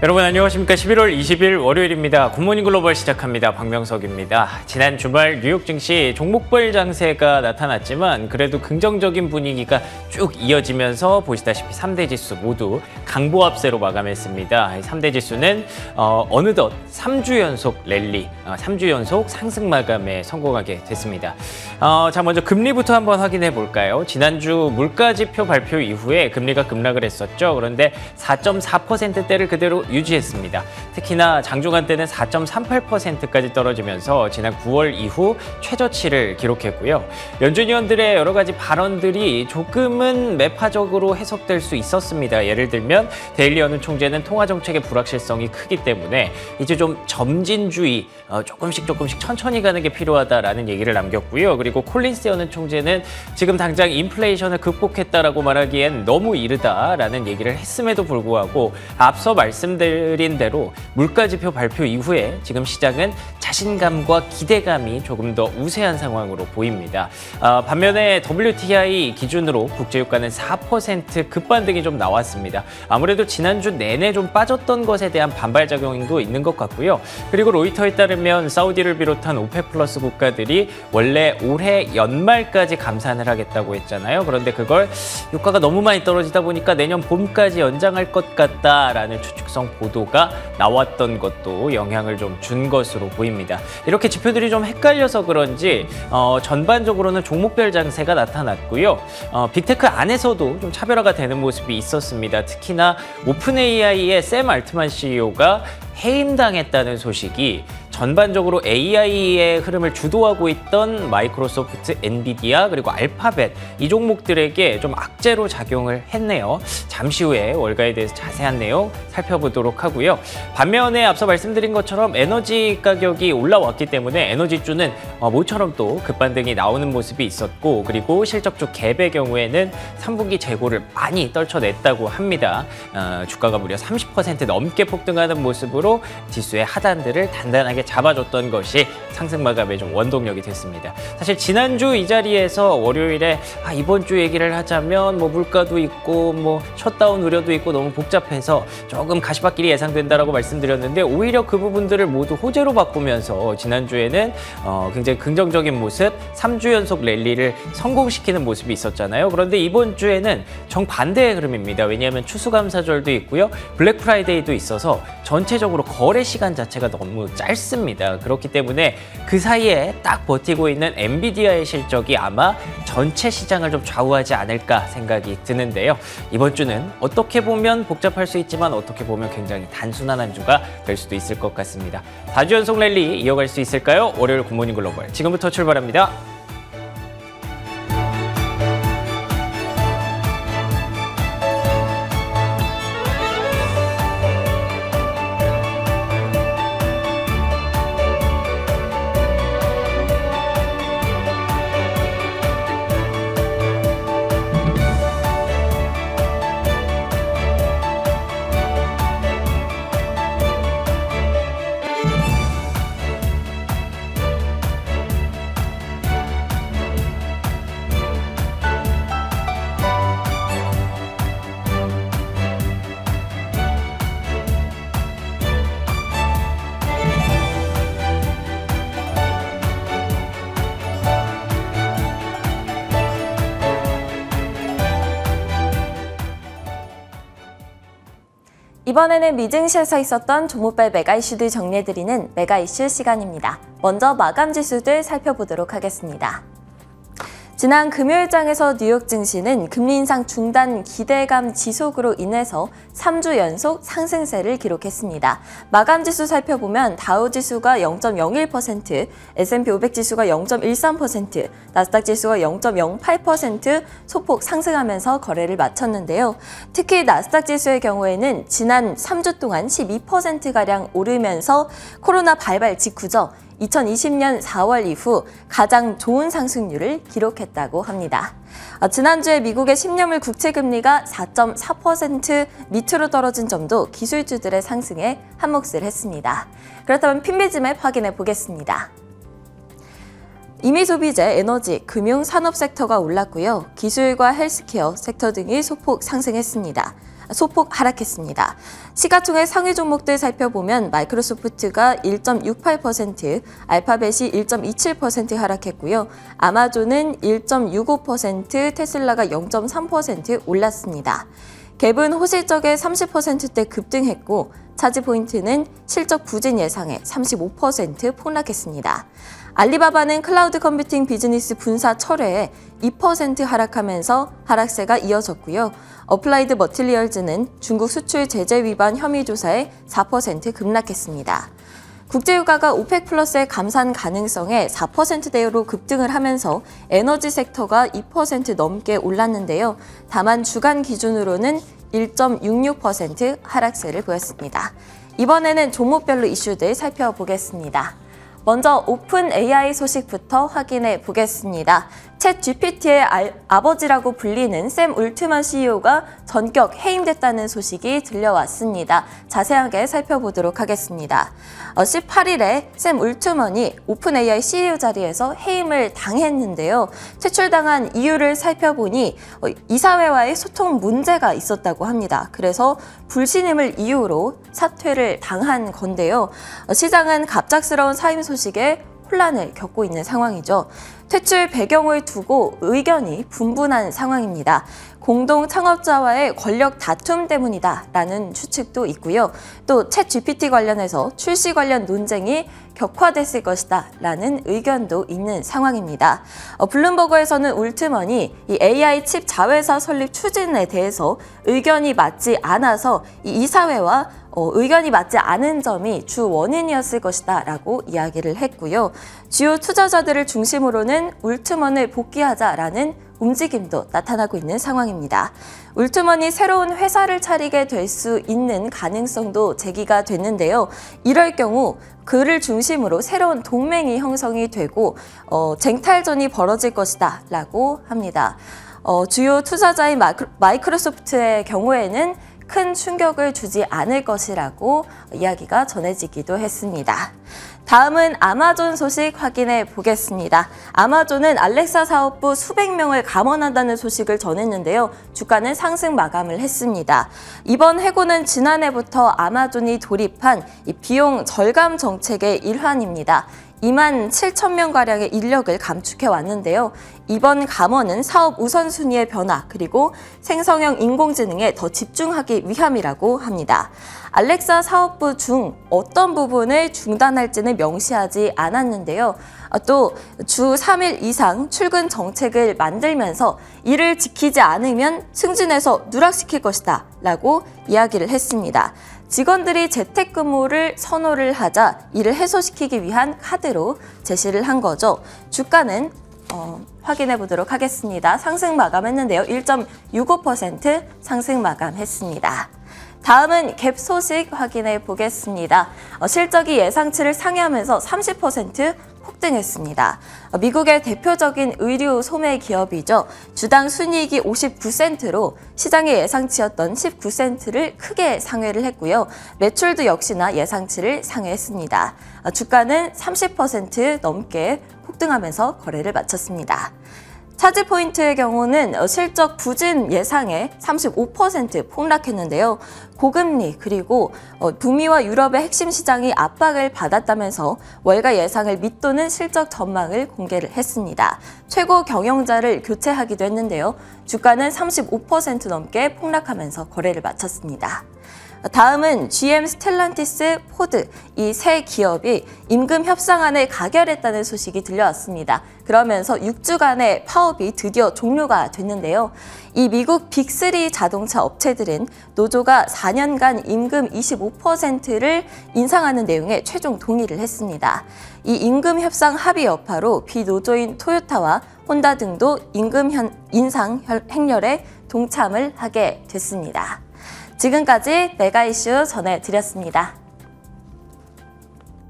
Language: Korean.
여러분 안녕하십니까. 11월 20일 월요일입니다. 굿모닝 글로벌 시작합니다. 박명석입니다. 지난 주말 뉴욕 증시 종목별 장세가 나타났지만 그래도 긍정적인 분위기가 쭉 이어지면서 보시다시피 3대 지수 모두 강보합세로 마감했습니다. 3대 지수는 어느덧 3주 연속 랠리, 3주 연속 상승 마감에 성공하게 됐습니다. 자, 먼저 금리부터 한번 확인해 볼까요? 지난주 물가지표 발표 이후에 금리가 급락을 했었죠. 그런데 4.4%대를 그대로 유지했습니다. 특히나 장중한 때는 4.38%까지 떨어지면서 지난 9월 이후 최저치를 기록했고요. 연준위원들의 여러 가지 발언들이 조금은 매파적으로 해석될 수 있었습니다. 예를 들면 데일리 여는 총재는 통화정책의 불확실성이 크기 때문에 이제 좀 점진주의, 조금씩 천천히 가는 게 필요하다라는 얘기를 남겼고요. 그리고 콜린스 여는 총재는 지금 당장 인플레이션을 극복했다라고 말하기엔 너무 이르다라는 얘기를 했음에도 불구하고 앞서 말씀드린 대로 물가지표 발표 이후에 지금 시장은 자신감과 기대감이 조금 더 우세한 상황으로 보입니다. 반면에 WTI 기준으로 국제유가는 4% 급반등이 좀 나왔습니다. 아무래도 지난주 내내 좀 빠졌던 것에 대한 반발작용도 있는 것 같고요. 그리고 로이터에 따르면 사우디를 비롯한 오펙 플러스 국가들이 원래 올해 연말까지 감산을 하겠다고 했잖아요. 그런데 그걸 유가가 너무 많이 떨어지다 보니까 내년 봄까지 연장할 것 같다라는 추측성 보도가 나왔던 것도 영향을 좀 준 것으로 보입니다. 이렇게 지표들이 좀 헷갈려서 그런지 전반적으로는 종목별 장세가 나타났고요. 빅테크 안에서도 좀 차별화가 되는 모습이 있었습니다. 특히나 오픈 AI의 샘 알트만 CEO가 해임당했다는 소식이 전반적으로 AI의 흐름을 주도하고 있던 마이크로소프트, 엔비디아, 그리고 알파벳 이 종목들에게 좀 악재로 작용을 했네요. 잠시 후에 월가에 대해서 자세한 내용 살펴보도록 하고요. 반면에 앞서 말씀드린 것처럼 에너지 가격이 올라왔기 때문에 에너지주는 모처럼 또 급반등이 나오는 모습이 있었고, 그리고 실적주 갭의 경우에는 3분기 재고를 많이 떨쳐냈다고 합니다. 주가가 무려 30% 넘게 폭등하는 모습으로 지수의 하단들을 단단하게 잡아줬던 것이 상승 마감의 좀 원동력이 됐습니다. 사실 지난주 이 자리에서 월요일에 이번 주 얘기를 하자면 뭐 물가도 있고 뭐 셧다운 우려도 있고 너무 복잡해서 조금 가시밭길이 예상된다라고 말씀드렸는데, 오히려 그 부분들을 모두 호재로 바꾸면서 지난주에는 굉장히 긍정적인 모습, 3주 연속 랠리를 성공시키는 모습이 있었잖아요. 그런데 이번 주에는 정반대의 흐름입니다. 왜냐하면 추수감사절도 있고요. 블랙 프라이데이도 있어서 전체적으로 거래 시간 자체가 너무 짧습니다. 그렇기 때문에 그 사이에 딱 버티고 있는 엔비디아의 실적이 아마 전체 시장을 좀 좌우하지 않을까 생각이 드는데요. 이번 주는 어떻게 보면 복잡할 수 있지만 어떻게 보면 굉장히 단순한 한 주가 될 수도 있을 것 같습니다. 4주 연속 랠리 이어갈 수 있을까요? 월요일 굿모닝 글로벌 지금부터 출발합니다. 이번에는 미증시에서 있었던 종목별 메가 이슈들 정리해드리는 메가 이슈 시간입니다. 먼저 마감 지수들 살펴보도록 하겠습니다. 지난 금요일장에서 뉴욕 증시는 금리 인상 중단 기대감 지속으로 인해서 3주 연속 상승세를 기록했습니다. 마감 지수 살펴보면 다우 지수가 0.01%, S&P 500 지수가 0.13%, 나스닥 지수가 0.08% 소폭 상승하면서 거래를 마쳤는데요. 특히 나스닥 지수의 경우에는 지난 3주 동안 12%가량 오르면서 코로나 발발 직후죠. 2020년 4월 이후 가장 좋은 상승률을 기록했다고 합니다. 지난주에 미국의 10년물 국채금리가 4.4% 밑으로 떨어진 점도 기술주들의 상승에 한몫을 했습니다. 그렇다면 핀비즈맵 확인해 보겠습니다. 이미 소비재, 에너지, 금융, 산업 섹터가 올랐고요. 기술과 헬스케어 섹터 등이 소폭 상승했습니다. 소폭 하락했습니다. 시가총액 상위 종목들 살펴보면 마이크로소프트가 1.68%, 알파벳이 1.27% 하락했고요. 아마존은 1.65%, 테슬라가 0.3% 올랐습니다. 갭은 호실적에 30%대 급등했고 차지 포인트는 실적 부진 예상에 35% 폭락했습니다. 알리바바는 클라우드 컴퓨팅 비즈니스 분사 철회에 2% 하락하면서 하락세가 이어졌고요. 어플라이드 머티리얼즈는 중국 수출 제재 위반 혐의 조사에 4% 급락했습니다. 국제유가가 오펙 플러스의 감산 가능성에 4%대로 급등을 하면서 에너지 섹터가 2% 넘게 올랐는데요. 다만 주간 기준으로는 1.66% 하락세를 보였습니다. 이번에는 종목별로 이슈들 살펴보겠습니다. 먼저 오픈 AI 소식부터 확인해 보겠습니다. 챗 GPT의 아버지라고 불리는 샘 울트먼 CEO가 전격 해임됐다는 소식이 들려왔습니다. 자세하게 살펴보도록 하겠습니다. 18일에 샘 울트먼이 오픈 AI CEO 자리에서 해임을 당했는데요. 퇴출당한 이유를 살펴보니 이사회와의 소통 문제가 있었다고 합니다. 그래서 불신임을 이유로 사퇴를 당한 건데요. 시장은 갑작스러운 사임 소식에 혼란을 겪고 있는 상황이죠. 퇴출 배경을 두고 의견이 분분한 상황입니다. 공동 창업자와의 권력 다툼 때문이다라는 추측도 있고요. 또 챗 GPT 관련해서 출시 관련 논쟁이 격화됐을 것이다라는 의견도 있는 상황입니다. 블룸버그에서는 울트먼이 이 AI 칩 자회사 설립 추진에 대해서 의견이 맞지 않아서 이 이사회와 의견이 맞지 않은 점이 주 원인이었을 것이다 라고 이야기를 했고요. 주요 투자자들을 중심으로는 울트먼을 복귀하자라는 움직임도 나타나고 있는 상황입니다. 울트먼이 새로운 회사를 차리게 될 수 있는 가능성도 제기가 됐는데요. 이럴 경우 그를 중심으로 새로운 동맹이 형성이 되고 쟁탈전이 벌어질 것이다 라고 합니다. 주요 투자자인 마이크로소프트의 경우에는 큰 충격을 주지 않을 것이라고 이야기가 전해지기도 했습니다. 다음은 아마존 소식 확인해 보겠습니다. 아마존은 알렉사 사업부 수백 명을 감원한다는 소식을 전했는데요. 주가는 상승 마감을 했습니다. 이번 해고는 지난해부터 아마존이 돌입한 이 비용 절감 정책의 일환입니다. 2만 7천 명가량의 인력을 감축해 왔는데요. 이번 감원은 사업 우선순위의 변화 그리고 생성형 인공지능에 더 집중하기 위함이라고 합니다. 알렉사 사업부 중 어떤 부분을 중단할지는 명시하지 않았는데요. 또 주 3일 이상 출근 정책을 만들면서 이를 지키지 않으면 승진해서 누락시킬 것이다 라고 이야기를 했습니다. 직원들이 재택근무를 선호를 하자 이를 해소시키기 위한 카드로 제시를 한 거죠. 주가는 확인해 보도록 하겠습니다. 상승 마감했는데요. 1.65% 상승 마감했습니다. 다음은 갭 소식 확인해 보겠습니다. 실적이 예상치를 상회하면서 30% 폭등했습니다. 미국의 대표적인 의류 소매 기업이죠. 주당 순이익이 59센트로 시장의 예상치였던 19센트를 크게 상회를 했고요. 매출도 역시나 예상치를 상회했습니다. 주가는 30% 넘게 폭등하면서 거래를 마쳤습니다. 차지 포인트의 경우는 실적 부진 예상에 35% 폭락했는데요. 고금리 그리고 북미와 유럽의 핵심 시장이 압박을 받았다면서 월가 예상을 밑도는 실적 전망을 공개를 했습니다. 최고 경영자를 교체하기도 했는데요. 주가는 35% 넘게 폭락하면서 거래를 마쳤습니다. 다음은 GM, 스텔란티스, 포드 이 세 기업이 임금 협상안을 가결했다는 소식이 들려왔습니다. 그러면서 6주간의 파업이 드디어 종료가 됐는데요. 이 미국 빅3 자동차 업체들은 노조가 4년간 임금 25%를 인상하는 내용에 최종 동의를 했습니다. 이 임금 협상 합의 여파로 비노조인 토요타와 혼다 등도 임금 인상 행렬에 동참을 하게 됐습니다. 지금까지 메가 이슈 전해드렸습니다.